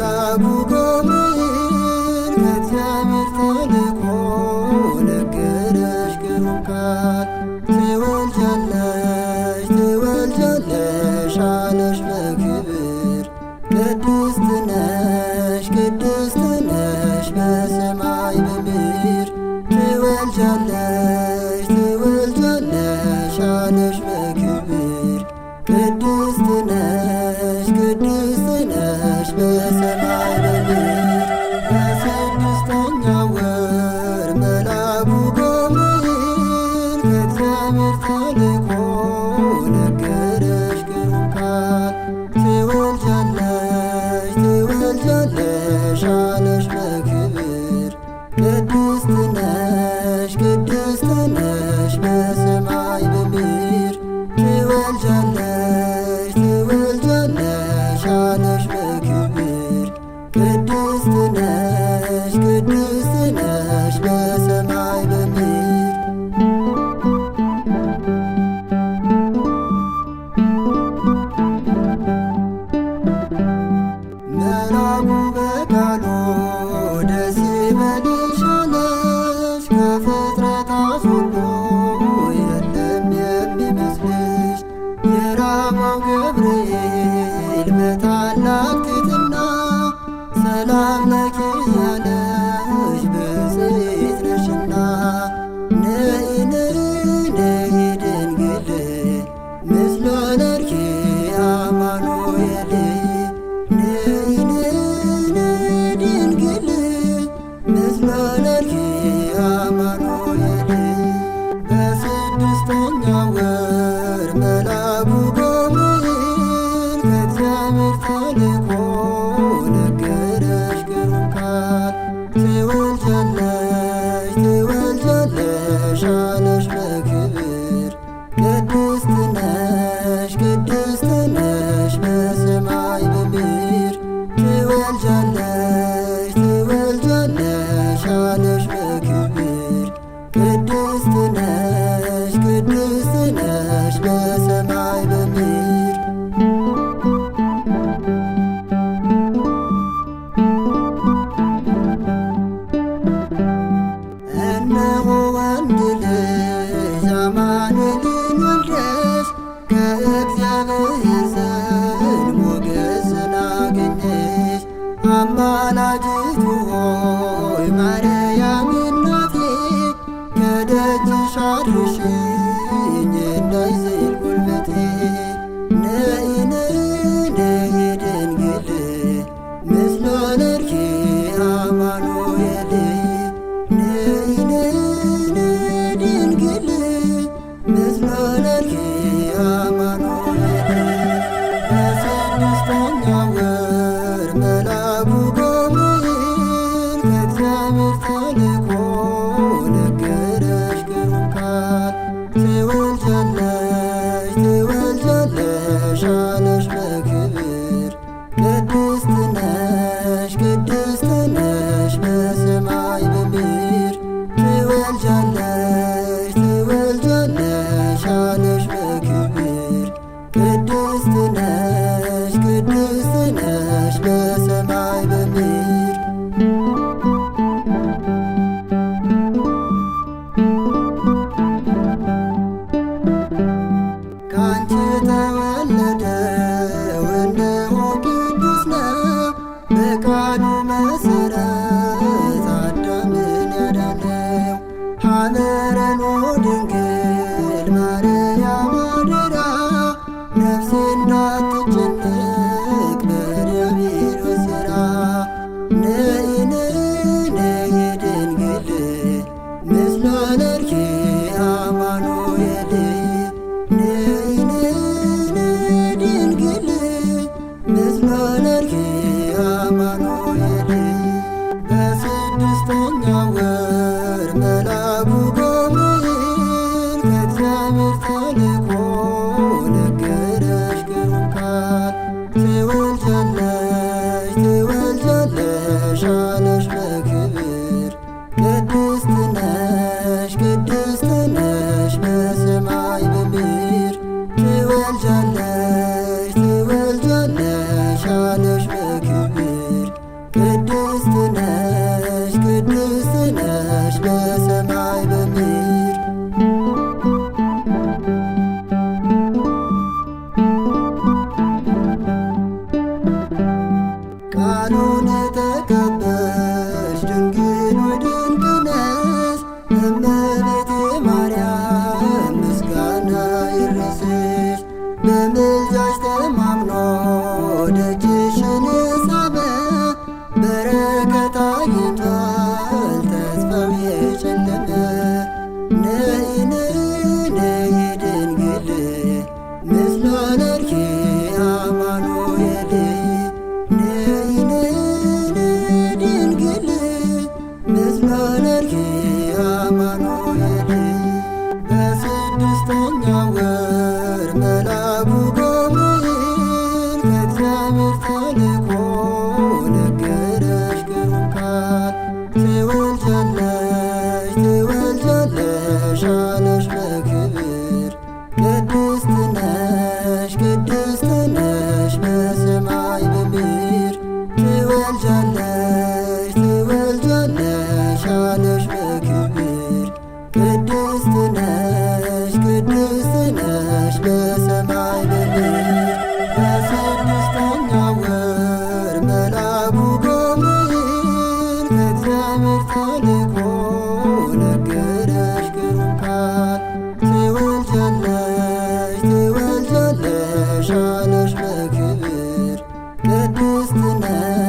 መልአኩ ገብርኤል ከእግዚአብሔር ተልኮ ነገረሽ ግሩም ቃል ትወልጃለሽ ትወልጃለሽ አለሽ በክብር ቅድስት ነሽ ቅድስት ነሽ በሰማይ በምድር ትወልጃለሽ ትወልጃለሽ አለሽ በክብር ቅድስት ነሽ ቅድስት ነሽ በሰማይ በምድር በስድስተኛው ወር መልአኩ ገብርኤል ከእግዚአብሔር ተልኮ ነገረሽ ግሩም ቃል ትወልጃለሽ ትወልጃለሽ አለሽ በክብር ቅድስት ነሽ ቅድስት ነሽ በሰማይ በምድር ትወልጃለሽ ትወልጃለሽ አለሽ በክብር ቅድስት ነሽ ቅድስት ነሽ በሰማይ በምድር መልአኩ በቃሉ ደስ ይበልሽ አለሽ ከፍጥረታት ሁሉ የለም የሚመስልሽ የራማው ገብርኤል በታላቅ ትሕትና ሰላም ለኪ ያለሽ ብፅዕት ነሽና ነይ ነይ ነይ ድንግል ምስለ ወለድኪ አማኑኤል ነይ ነይ ነይ ድንግል ምስለ ወለድኪ አማኑኤል በስድስተኛው ወር መልአኩ ገብርኤል ከእግዚአብሔር ተልኮ ነገረሽ ግሩም ቃል ትወልጃለሽ ትወልጃለሽ አለሽ በክብር ቅድስት ነሽ ቅድስት ነሽ በሰማይ በምድር ትወልጃለሽ ትወልጃለሽ አለሽ በክብር ቅድስት ነሽ ቅድስት ነሽ በሰማይ በምድር እነሆ ወንድ ልጅ አማኑኤልን ወልደሽ ከእግዚአብሔር ዘንድ ሞገስን አገኘሽ አማላጅቱ ሆይ ማርያም እናቴ ከደጅሽ አድርሽኝ እንዳይዝል ጉልበቴ ነይ ነይ ነይ ድንግል ምስለ ወለድኪ አማኑኤል ነይ ነይ ነይ ድንግል ምስለ ወለድኪ አማኑኤል በስድስተኛው ወር መልአኩ ገብርኤል ከእግዚአብሔር ተልኮ ነገረሽ ግሩም ቃል ትወልጃለሽ ትወልጃለሽ አለሽ በክብር ቅድስት ነሽ ቅድስት ነሽ በሰማይ በምድር ትወልጃለሽ ትወልጃለሽ አለሽ በክብር ቅድስት ነሽ ቅድስት ነሽ በሰማይ በምድር ካንቺ ተወለደው እነሆ ቅዱስ ነው በቃሉ መሰረት አዳምን ያዳነው ሐመረኖ ድንግል ማርያም አደራ ነፍሴ እንዳትጨነቅ በዲያብሎስ ሥራ ነይ ነይ ነይ ድንግል ምስለ ወለድኪ አማኑኤል ነይ ነይ ነይ ድንግል ምስለ ወለድኪ አማኑኤል በስድስተኛው ወር መልአኩ ገብርኤል ከእግዚአብሔር ተልኮ ነገረሽ ግሩም ቃል ትወልጃለሽ ትወልጃለሽ አለሽ በክብር ቅድስት ነሽ ቅድስት ነሽ በሰማይ በምድር ትወልጃለሽ ትወልጃለሽ አለሽ በክብር ጸጋውን የተቀበልሽ ድንግል ሆይ ድንቅ ነሽ። እመቤቴ ማርያም ምስጋና ይድረስሽ። በምልጃሽ ተማምኖ ደጅሽን የሳመ በረከት አግኝቷል ተስፋው የጨለመ። ነይ ነይ ነይ ድንግል ምስለ ወለድኪ አማኑኤል። ነይ ነይ ነይ ድንግል ምስለ ወለድኪ አማኑኤል። በስድስተኛው ወር መልአኩ ገብርኤል ከእግዚአብሔር ተልኮ ነገረሽ ግሩም ቃል። ትወልጃለሽ ትወልጃለሽ አለሽ በክብር። ቅድስት ነሽ ቅድስት ነሽ በሰማይ በምድር። ትወልጃለሽ ትወልጃለሽ አለሽ በክብር። ቅድስት ነሽ ቅድስት ነሽ በሰማይ በምድር። በስድስተኛው ወር መልአኩ ገብርኤል ከእግዚአብሔር ተልኮ ነገረሽ ግሩም ቃል። ትወልጃለሽ ትወልጃለሽ አለሽ በክብር። ቅድስት ነሽ